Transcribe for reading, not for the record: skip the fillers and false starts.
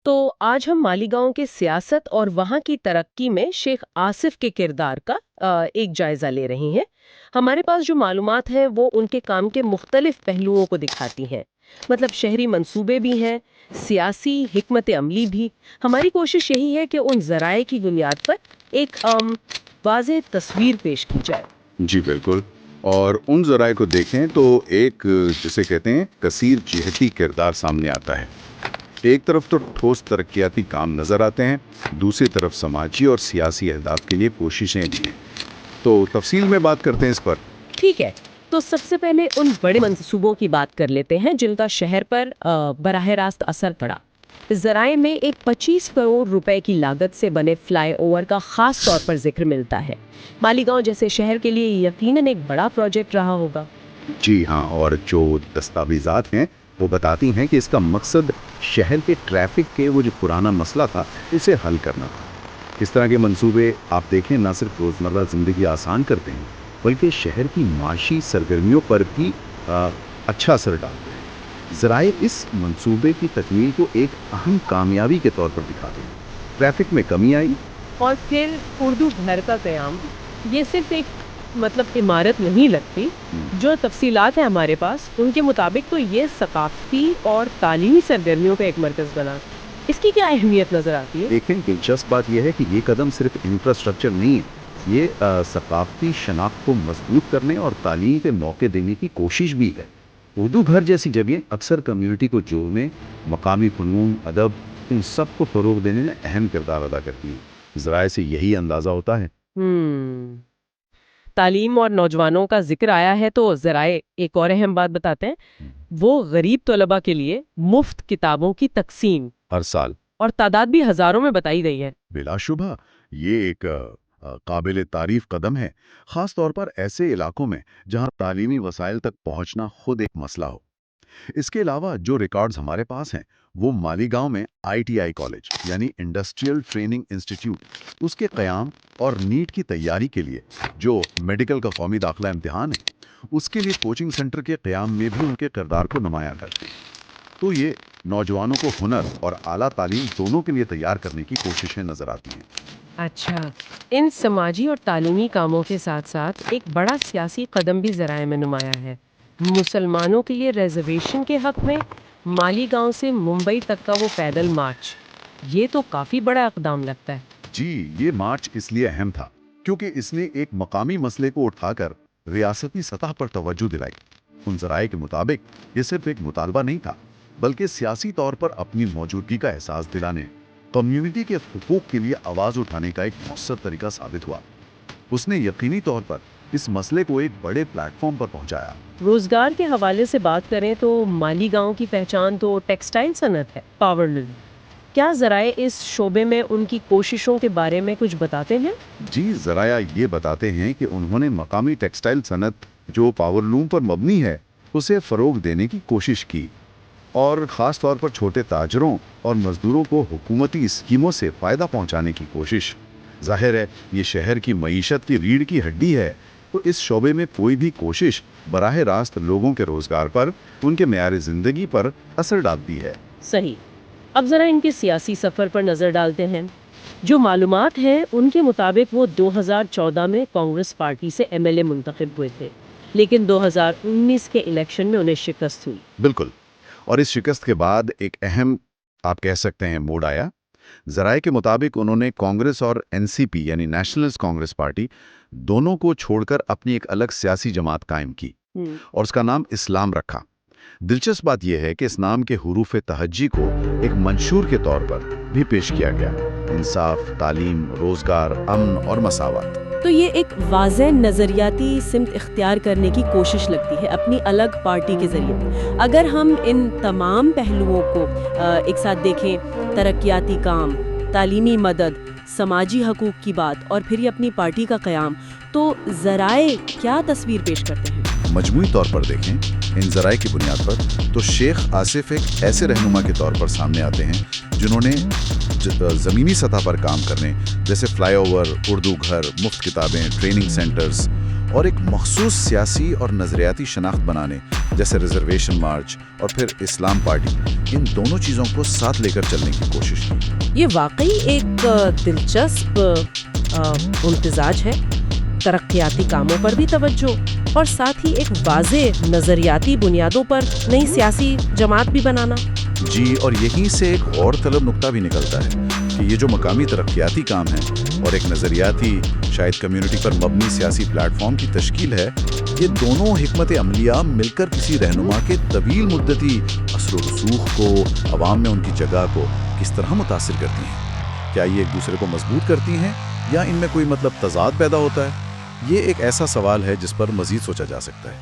تو آج ہم مالیگاؤں کے سیاست اور وہاں کی ترقی میں شیخ آصف کے کردار کا ایک جائزہ لے رہے ہیں۔ ہمارے پاس جو معلومات ہیں وہ ان کے کام کے مختلف پہلوؤں کو دکھاتی ہیں، مطلب شہری منصوبے بھی ہیں، سیاسی حکمت عملی بھی۔ ہماری کوشش یہی ہے کہ ان ذرائع کی بنیاد پر ایک واضح تصویر پیش کی جائے۔ جی بالکل، اور ان ذرائع کو دیکھیں تو ایک جسے کہتے ہیں کثیر جہتی کردار سامنے آتا ہے۔ ایک طرف تو ٹھوس ترقیاتی کام نظر آتے ہیں، دوسری طرف سماجی اور سیاسی اہداف کے لیے کوششیں بھی ہیں۔ تو تفصیل میں بات کرتے ہیں اس پر۔ ٹھیک ہے، تو سب سے پہلے ان بڑے منصوبوں کی بات کر لیتے ہیں جن کا شہر پر براہ راست اثر پڑا۔ ذرائع میں ایک 25 کروڑ روپے کی لاگت سے بنے فلائی اوور کا خاص طور پر ذکر ملتا ہے۔ مالیگاؤں جیسے شہر کے لیے یقیناً ایک بڑا پروجیکٹ رہا ہوگا۔ جی ہاں، اور جو دستاویزات ہیں وہ بتاتی ہیں کہ اس کا مقصد شہر کے ٹریفک کے وہ جو پرانا مسئلہ تھا اسے حل کرنا تھا۔ اس طرح کے منصوبے آپ دیکھیں نہ صرف روزمرہ زندگی آسان کرتے ہیں بلکہ شہر کی معاشی سرگرمیوں پر بھی اچھا اثر ڈالتے ہیں۔ ذرائع اس منصوبے کی تکمیل کو ایک اہم کامیابی کے طور پر دکھاتے ہیں۔ ٹریفک میں کمی آئی، اور پھر اردو گھر کا قیام، یہ صرف ایک عمارت نہیں لگتی۔ جو تفصیلات ہیں ہمارے پاس ان کے مطابق تو یہ ثقافتی اور تعلیمی سرگرمیوں کا ایک مرکز بنا۔ اس کی کیا اہمیت نظر آتی ہے؟ دیکھیں دلچسپ بات یہ ہے کہ یہ قدم صرف انفراسٹرکچر نہیں ہے، یہ ثقافتی شناخت کو مضبوط کرنے اور تعلیم کے موقع دینے کی کوشش بھی ہے۔ اردو گھر جیسی جگہیں اکثر کمیونٹی کو جوڑنے، مقامی فنون، ادب، ان سب کو فروغ دینے میں اہم کردار ادا کرتی ہیں۔ ذرائع سے یہی اندازہ ہوتا ہے۔ تعلیم اور نوجوانوں کا ذکر آیا ہے تو ذرائع ایک اور اہم بات بتاتے ہیں، وہ غریب طلباء کے لیے مفت کتابوں کی تقسیم ہر سال، اور تعداد بھی ہزاروں میں بتائی گئی ہے۔ بلا شبہ یہ ایک قابل تعریف قدم ہے، خاص طور پر ایسے علاقوں میں جہاں تعلیمی وسائل تک پہنچنا خود ایک مسئلہ ہو۔ اس کے علاوہ جو ریکارڈز ہمارے پاس ہیں وہ مالیگاؤں میں ITI کالج یعنی انڈسٹریل ٹریننگ انسٹیٹیوٹ، اس کے قیام اور نیٹ کی تیاری کے لیے جو میڈیکل کا قومی داخلہ امتحان ہے اس کے لیے کوچنگ سینٹر کے قیام میں بھی ان کے کردار کو نمایاں کرتے ہیں۔ تو یہ نوجوانوں کو ہنر اور اعلیٰ تعلیم دونوں کے لیے تیار کرنے کی کوششیں نظر آتی ہیں۔ اچھا، ان سماجی اور تعلیمی کاموں کے ساتھ ساتھ ایک بڑا سیاسی قدم بھی ذرائع میں نمایاں ہے۔ مسلمانوں کے لیے ریزرویشن کے حق میں مالیگاؤں سے ممبئی تک کا وہ پیدل مارچ، یہ تو کافی بڑا اقدام لگتا ہے۔ جی، یہ مارچ اس لیے اہم تھا کیونکہ اس نے ایک مقامی مسئلے کو اٹھا کر ریاستی سطح پر توجہ دلائی۔ ان ذرائع کے مطابق یہ صرف ایک مطالبہ نہیں تھا بلکہ سیاسی طور پر اپنی موجودگی کا احساس دلانے، کمیونٹی کے حقوق کے لیے آواز اٹھانے کا ایک مؤثر طریقہ ثابت ہوا۔ اس نے یقینی طور پر اس مسئلے کو ایک بڑے پلیٹ فارم پر پہنچایا۔ روزگار کے حوالے سے بات کریں تو مالیگاؤں کی پہچان تو ٹیکسٹائل صنعت ہے، پاور لوم۔ کیا ذرائع اس شعبے میں ان کی کوششوں کے بارے میں کچھ بتاتے ہیں؟ جی، ذرائع یہ بتاتے ہیں کہ انہوں نے مقامی ٹیکسٹائل صنعت جو پاور لوم پر مبنی ہے اسے فروغ دینے کی کوشش کی، اور خاص طور پر چھوٹے تاجروں اور مزدوروں کو حکومتی اسکیموں سے فائدہ پہنچانے کی کوشش۔ ظاہر ہے یہ شہر کی معیشت کی ریڑھ کی ہڈی ہے، تو اس شعبے میں کوئی بھی کوشش براہ راست لوگوں کے روزگار پر، ان کے معیار زندگی پر اثر ڈالتی ہے۔ صحیح۔ اب ذرا ان کے سیاسی سفر پر نظر ڈالتے ہیں۔ جو معلومات ہیں ان کے مطابق وہ 2014 میں کانگریس پارٹی سے MLA منتخب ہوئے تھے، لیکن 2019 کے الیکشن میں انہیں شکست ہوئی۔ بالکل، اور اس شکست کے بعد ایک اہم آپ کہہ سکتے ہیں موڑ آیا۔ ذرائع کے مطابق انہوں نے کانگریس اور NCP یعنی نیشنلسٹ کانگریس پارٹی دونوں کو چھوڑ کر اپنی ایک الگ سیاسی جماعت قائم کی اور اس کا نام اسلام رکھا۔ دلچسپ بات یہ ہے کہ اس نام کے حروف تہجی کو ایک منشور کے طور پر بھی پیش کیا گیا: انصاف، تعلیم، روزگار، امن اور مساوات۔ تو یہ ایک واضح نظریاتی سمت اختیار کرنے کی کوشش لگتی ہے اپنی الگ پارٹی کے ذریعے۔ اگر ہم ان تمام پہلوؤں کو ایک ساتھ دیکھیں، ترقیاتی کام، تعلیمی مدد، سماجی حقوق کی بات اور پھر یہ اپنی پارٹی کا قیام، تو ذرائع کیا تصویر پیش کرتے ہیں؟ مجموعی طور پر دیکھیں ان ذرائع کی بنیاد پر تو شیخ آصف ایک ایسے رہنما کے طور پر سامنے آتے ہیں جنہوں نے زمینی سطح پر کام کرنے جیسے فلائی اوور، اردو گھر، مفت کتابیں، ٹریننگ سینٹرز اور ایک مخصوص سیاسی اور نظریاتی شناخت بنانے، جیسے ریزرویشن مارچ اور پھر اسلام پارٹی، ان دونوں چیزوں کو ساتھ لے کر چلنے کی کوشش کی۔ یہ واقعی ایک دلچسپ امتزاج ہے، ترقیاتی کاموں پر بھی توجہ اور ساتھ ہی ایک واضح نظریاتی بنیادوں پر نئی سیاسی جماعت بھی بنانا۔ جی، اور یہیں سے ایک اور طلب نقطہ بھی نکلتا ہے کہ یہ جو مقامی ترقیاتی کام ہے اور ایک نظریاتی، شاید کمیونٹی پر مبنی سیاسی پلیٹ فارم کی تشکیل ہے، یہ دونوں حکمت عملیہ مل کر کسی رہنما کے طویل مدتی اثر و رسوخ کو، عوام میں ان کی جگہ کو کس طرح متاثر کرتی ہیں؟ کیا یہ ایک دوسرے کو مضبوط کرتی ہیں یا ان میں کوئی تضاد پیدا ہوتا ہے؟ یہ ایک ایسا سوال ہے جس پر مزید سوچا جا سکتا ہے۔